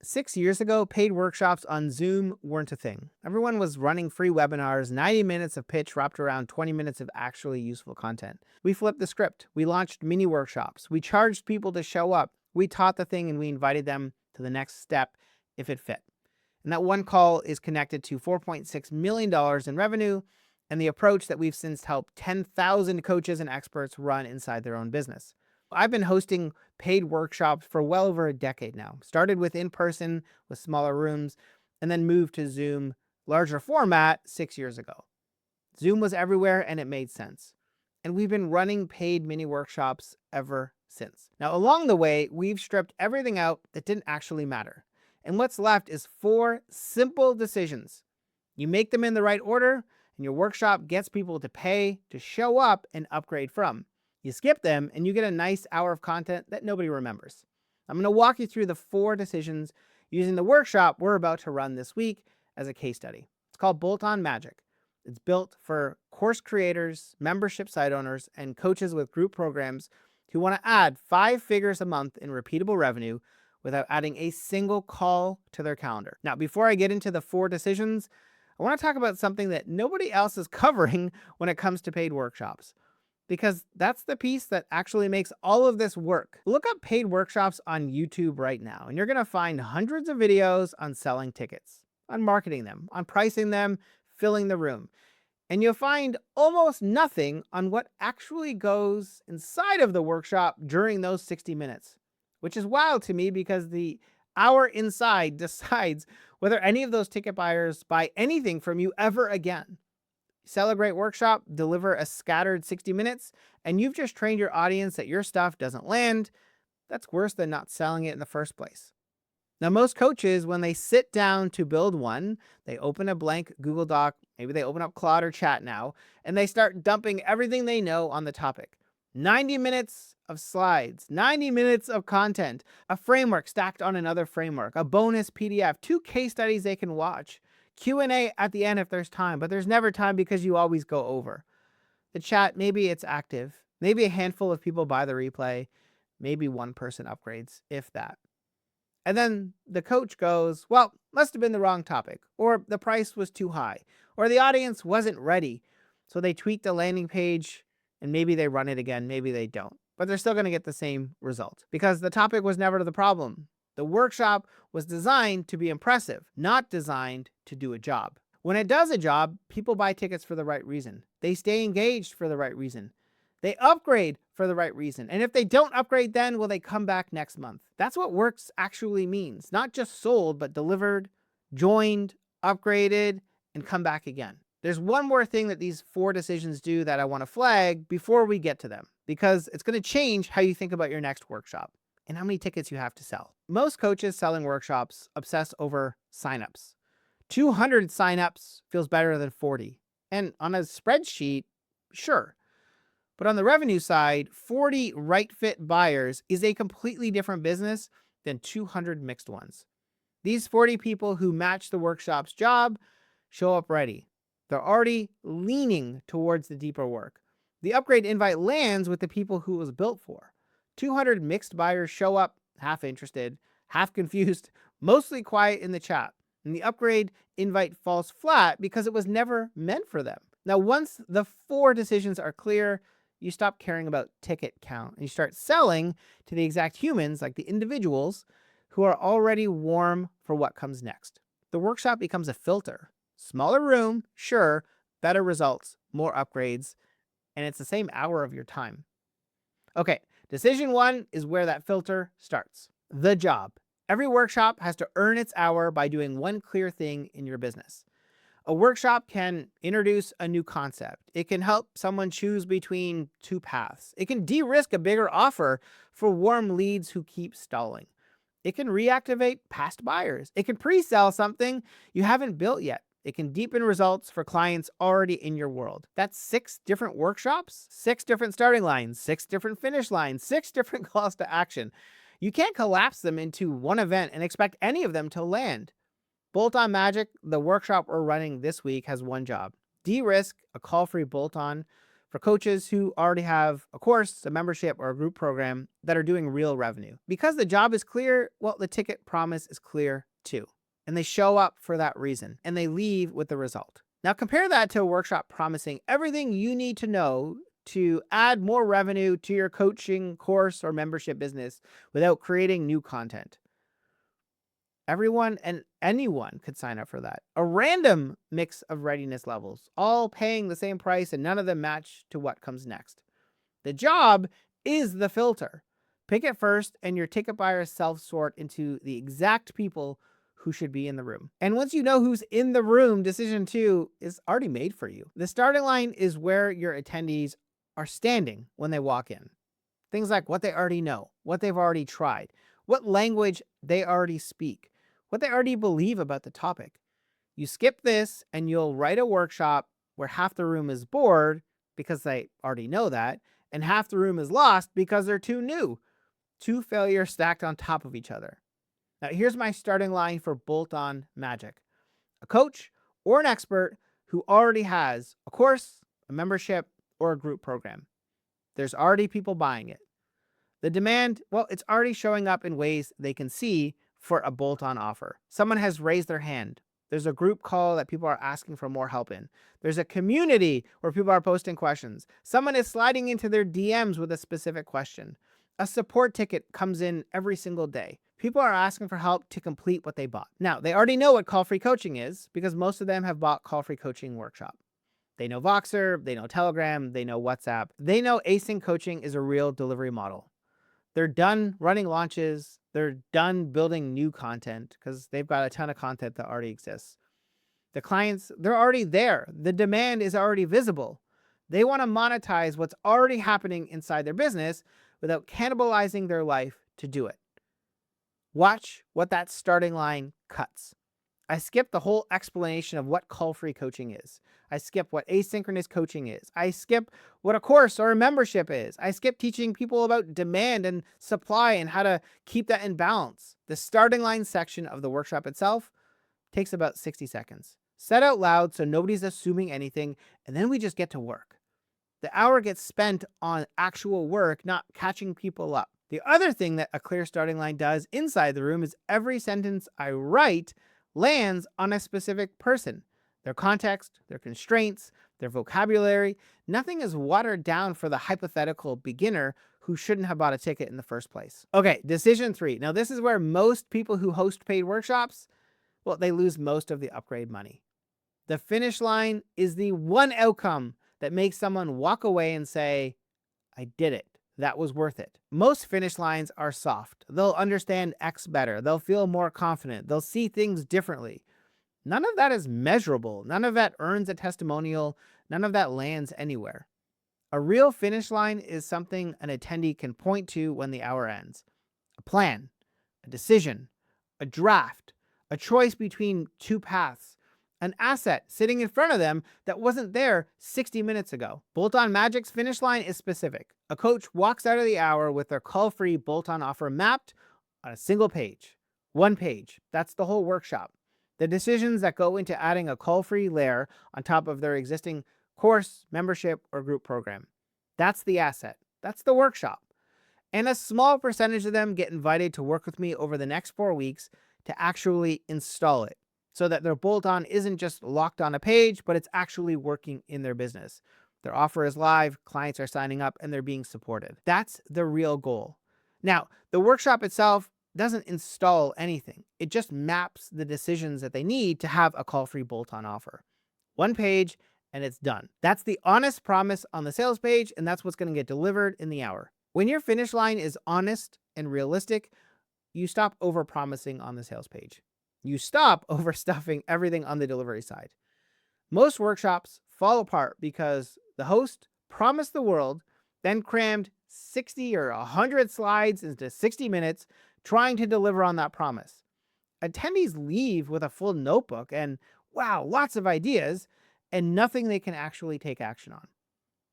6 years ago, paid workshops on Zoom weren't a thing. Everyone was running free webinars, 90 minutes of pitch wrapped around 20 minutes of actually useful content. We flipped the script. We launched mini workshops. We charged people to show up. We taught the thing and we invited them to the next step if it fit. And that one call is connected to $4.6 million in revenue and the approach that we've since helped 10,000 coaches and experts run inside their own business. I've been hosting paid workshops for well over a decade now. Started with in-person with smaller rooms and then moved to Zoom larger format 6 years ago. Zoom was everywhere and it made sense. And we've been running paid mini workshops ever since. Now, along the way, we've stripped everything out that didn't actually matter. And what's left is 4 simple decisions. You make them in the right order, and your workshop gets people to pay, to show up, and upgrade from. You skip them, and you get a nice hour of content that nobody remembers. I'm going to walk you through the 4 decisions using the workshop we're about to run this week as a case study. It's called Bolt-On Magic. It's built for course creators, membership site owners, and coaches with group programs who want to add 5 figures a month in repeatable revenue without adding a single call to their calendar. Now, before I get into the 4 decisions, I want to talk about something that nobody else is covering when it comes to paid workshops, because that's the piece that actually makes all of this work. Look up paid workshops on YouTube right now, and you're going to find hundreds of videos on selling tickets, on marketing them, on pricing them, filling the room. And you'll find almost nothing on what actually goes inside of the workshop during those 60 minutes, which is wild to me because the hour inside decides whether any of those ticket buyers buy anything from you ever again. Sell a great workshop, deliver a scattered 60 minutes, and you've just trained your audience that your stuff doesn't land. That's worse than not selling it in the first place. Now, most coaches, when they sit down to build one, they open a blank Google Doc, maybe they open up Claude or Chat now, and they start dumping everything they know on the topic. 90 minutes of slides, 90 minutes of content, a framework stacked on another framework, a bonus PDF, 2 case studies they can watch, Q&A at the end if there's time, but there's never time because you always go over. The chat, maybe it's active, maybe a handful of people buy the replay, maybe one person upgrades, if that. And then the coach goes, well, must have been the wrong topic, or the price was too high, or the audience wasn't ready. So they tweak the landing page and maybe they run it again, maybe they don't. But they're still going to get the same result because the topic was never the problem. The workshop was designed to be impressive, not designed to do a job. When it does a job, people buy tickets for the right reason. They stay engaged for the right reason. They upgrade for the right reason. And if they don't upgrade then, will they come back next month? That's what works actually means. Not just sold, but delivered, joined, upgraded, and come back again. There's one more thing that these 4 decisions do that I want to flag before we get to them, because it's going to change how you think about your next workshop and how many tickets you have to sell. Most coaches selling workshops obsess over signups. 200 signups feels better than 40. And on a spreadsheet, sure. But on the revenue side, 40 right fit buyers is a completely different business than 200 mixed ones. These 40 people who match the workshop's job show up ready. They're already leaning towards the deeper work. The upgrade invite lands with the people who it was built for. 200 mixed buyers show up half interested, half confused, mostly quiet in the chat. And the upgrade invite falls flat because it was never meant for them. Now, once the 4 decisions are clear, you stop caring about ticket count and you start selling to the exact humans, like the individuals, who are already warm for what comes next. The workshop becomes a filter. Smaller room, sure, better results, more upgrades, and it's the same hour of your time. Okay, decision 1 is where that filter starts. The job. Every workshop has to earn its hour by doing one clear thing in your business. A workshop can introduce a new concept. It can help someone choose between 2 paths. It can de-risk a bigger offer for warm leads who keep stalling. It can reactivate past buyers. It can pre-sell something you haven't built yet. It can deepen results for clients already in your world. That's 6 different workshops, 6 different starting lines, 6 different finish lines, 6 different calls to action. You can't collapse them into one event and expect any of them to land. Bolt-On Magic, the workshop we're running this week, has one job. De-risk a call-free bolt-on for coaches who already have a course, a membership, or a group program that are doing real revenue. Because the job is clear, well, the ticket promise is clear too. And they show up for that reason, and they leave with the result. Now compare that to a workshop promising everything you need to know to add more revenue to your coaching course or membership business without creating new content. Everyone and anyone could sign up for that. A random mix of readiness levels, all paying the same price and none of them match to what comes next. The job is the filter. Pick it first and your ticket buyers self-sort into the exact people who should be in the room. And once you know who's in the room, decision 2 is already made for you. The starting line is where your attendees are standing when they walk in. Things like what they already know, what they've already tried, what language they already speak, what they already believe about the topic. You skip this and you'll write a workshop where half the room is bored because they already know that, and half the room is lost because they're too new. 2 failures stacked on top of each other. Now here's my starting line for bolt-on magic. A coach or an expert who already has a course, a membership, or a group program. There's already people buying it. The demand, well, it's already showing up in ways they can see for a bolt-on offer. Someone has raised their hand. There's a group call that people are asking for more help in. There's a community where people are posting questions. Someone is sliding into their DMs with a specific question. A support ticket comes in every single day. People are asking for help to complete what they bought. Now, they already know what call-free coaching is because most of them have bought call-free coaching workshop. They know Voxer, they know Telegram, they know WhatsApp. They know async coaching is a real delivery model. They're done running launches. They're done building new content because they've got a ton of content that already exists. The clients, they're already there. The demand is already visible. They want to monetize what's already happening inside their business without cannibalizing their life to do it. Watch what that starting line cuts. I skip the whole explanation of what call-free coaching is. I skip what asynchronous coaching is. I skip what a course or a membership is. I skip teaching people about demand and supply and how to keep that in balance. The starting line section of the workshop itself takes about 60 seconds. Said out loud so nobody's assuming anything, and then we just get to work. The hour gets spent on actual work, not catching people up. The other thing that a clear starting line does inside the room is every sentence I write lands on a specific person. Their context, their constraints, their vocabulary. Nothing is watered down for the hypothetical beginner who shouldn't have bought a ticket in the first place. Okay, decision 3. Now this is where most people who host paid workshops, well, they lose most of the upgrade money. The finish line is the one outcome that makes someone walk away and say, I did it. That was worth it. Most finish lines are soft. They'll understand X better. They'll feel more confident. They'll see things differently. None of that is measurable. None of that earns a testimonial. None of that lands anywhere. A real finish line is something an attendee can point to when the hour ends. A plan, a decision, a draft, a choice between 2 paths, an asset sitting in front of them that wasn't there 60 minutes ago. Bolt-on Magic's finish line is specific. A coach walks out of the hour with their call-free bolt-on offer mapped on a single page. One page. That's the whole workshop. The decisions that go into adding a call-free layer on top of their existing course, membership, or group program. That's the asset. That's the workshop. And a small percentage of them get invited to work with me over the next 4 weeks to actually install it, so that their bolt-on isn't just locked on a page, but it's actually working in their business. Their offer is live, clients are signing up, and they're being supported. That's the real goal. Now, the workshop itself doesn't install anything. It just maps the decisions that they need to have a call-free bolt-on offer. One page, and it's done. That's the honest promise on the sales page, and that's what's going to get delivered in the hour. When your finish line is honest and realistic, you stop over-promising on the sales page. You stop overstuffing everything on the delivery side. Most workshops fall apart because the host promised the world, then crammed 60 or 100 slides into 60 minutes trying to deliver on that promise. Attendees leave with a full notebook and, wow, lots of ideas, and nothing they can actually take action on.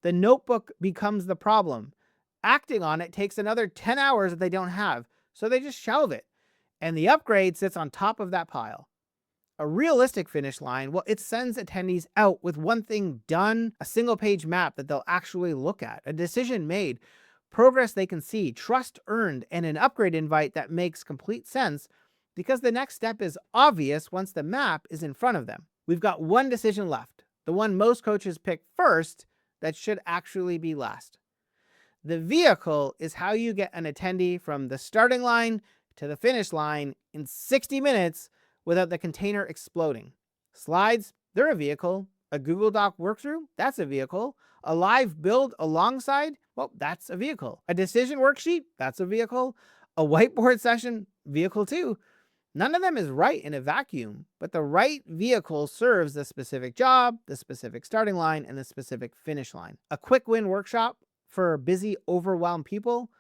The notebook becomes the problem. Acting on it takes another 10 hours that they don't have, so they just shelve it. And the upgrade sits on top of that pile. A realistic finish line, well, it sends attendees out with one thing done, a single page map that they'll actually look at, a decision made, progress they can see, trust earned, and an upgrade invite that makes complete sense because the next step is obvious once the map is in front of them. We've got one decision left, the one most coaches pick first that should actually be last. The vehicle is how you get an attendee from the starting line to the finish line in 60 minutes without the container exploding. Slides, they're a vehicle. A Google Doc workthrough, that's a vehicle. A live build alongside, well, that's a vehicle. A decision worksheet, that's a vehicle. A whiteboard session, vehicle too. None of them is right in a vacuum, but the right vehicle serves the specific job, the specific starting line, and the specific finish line. A quick win workshop for busy, overwhelmed people,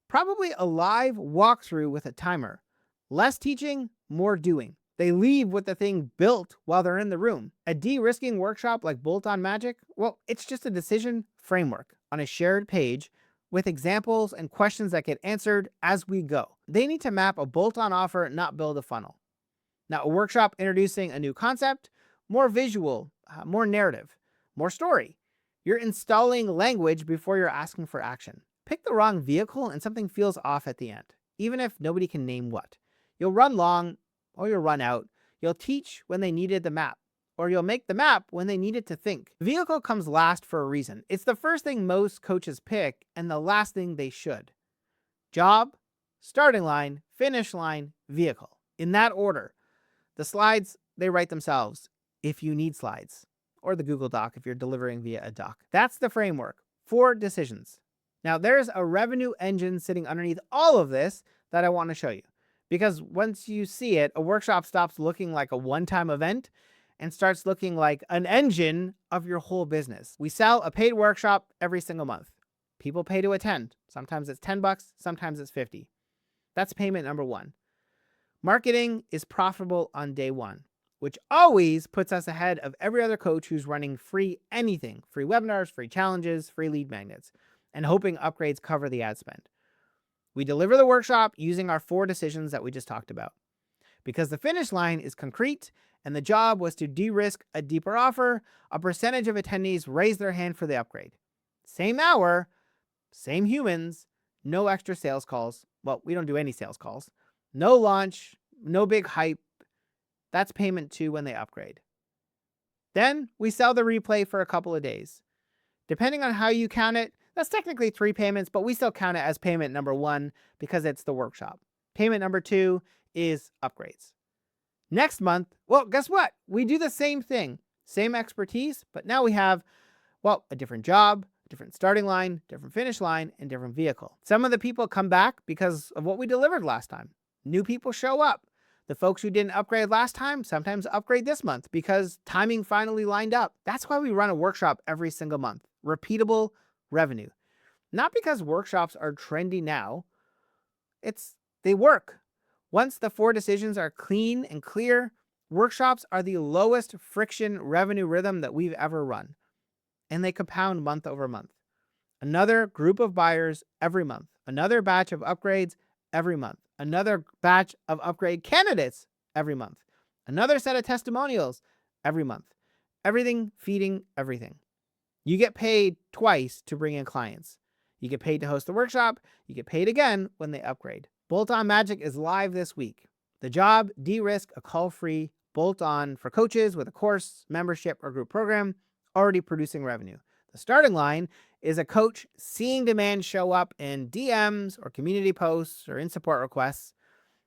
probably a live walkthrough with a timer. Less teaching, more doing. They leave with the thing built while they're in the room. A de-risking workshop like Bolt-on Magic, well, it's just a decision framework on a shared page with examples and questions that get answered as we go. They need to map a bolt-on offer, not build a funnel. Now, a workshop introducing a new concept, more visual, more narrative, more story. You're installing language before you're asking for action. Pick the wrong vehicle and something feels off at the end, even if nobody can name what. You'll run long or you'll run out. You'll teach when they needed the map, or you'll make the map when they needed to think. Vehicle comes last for a reason. It's the first thing most coaches pick and the last thing they should. Job, starting line, finish line, vehicle. In that order. The slides, they write themselves if you need slides, or the Google Doc if you're delivering via a doc. That's the framework. 4 decisions. Now, there's a revenue engine sitting underneath all of this that I want to show you. Because once you see it, a workshop stops looking like a one-time event and starts looking like an engine of your whole business. We sell a paid workshop every single month. People pay to attend. Sometimes it's $10, sometimes it's $50. That's payment number 1. Marketing is profitable on day 1, which always puts us ahead of every other coach who's running free anything, free webinars, free challenges, free lead magnets, and hoping upgrades cover the ad spend. We deliver the workshop using our 4 decisions that we just talked about. Because the finish line is concrete and the job was to de-risk a deeper offer, a percentage of attendees raise their hand for the upgrade. Same hour, same humans, no extra sales calls. Well, we don't do any sales calls. No launch, no big hype. That's payment 2 when they upgrade. Then we sell the replay for a couple of days. Depending on how you count it, that's technically 3 payments, but we still count it as payment number 1 because it's the workshop. Payment number 2 is upgrades. Next month, well, guess what? We do the same thing. Same expertise, but now we have, well, a different job, different starting line, different finish line, and different vehicle. Some of the people come back because of what we delivered last time. New people show up. The folks who didn't upgrade last time sometimes upgrade this month because timing finally lined up. That's why we run a workshop every single month. Repeatable revenue. Not because workshops are trendy now. They work. Once the 4 decisions are clean and clear, workshops are the lowest friction revenue rhythm that we've ever run. And they compound month over month. Another group of buyers every month. Another batch of upgrades every month. Another batch of upgrade candidates every month. Another set of testimonials every month. Everything feeding everything. You get paid twice to bring in clients. You get paid to host the workshop. You get paid again when they upgrade. Bolt-on Magic is live this week. The job, de-risk a call-free bolt-on for coaches with a course, membership, or group program already producing revenue. The starting line is a coach seeing demand show up in DMs or community posts or in support requests.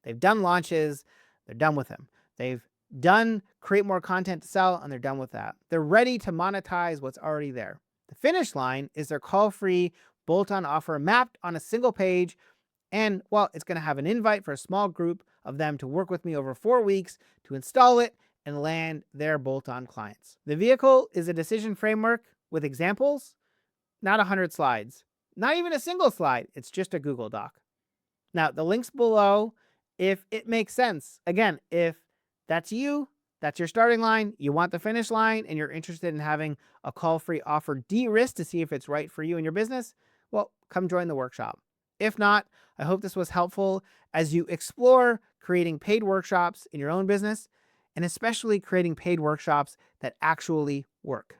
They've done launches. They're done with them. They've done create more content to sell, and they're done with that. They're ready to monetize what's already there. The finish line is their call-free bolt-on offer mapped on a single page. And, well, it's going to have an invite for a small group of them to work with me over 4 weeks to install it and land their bolt-on clients. The vehicle is a decision framework with examples, not 100 slides, not even a single slide. It's just a Google Doc. Now, the links below, if it makes sense. Again, if that's you, that's your starting line, you want the finish line, and you're interested in having a call-free offer de-risk to see if it's right for you and your business, well, come join the workshop. If not, I hope this was helpful as you explore creating paid workshops in your own business and especially creating paid workshops that actually work.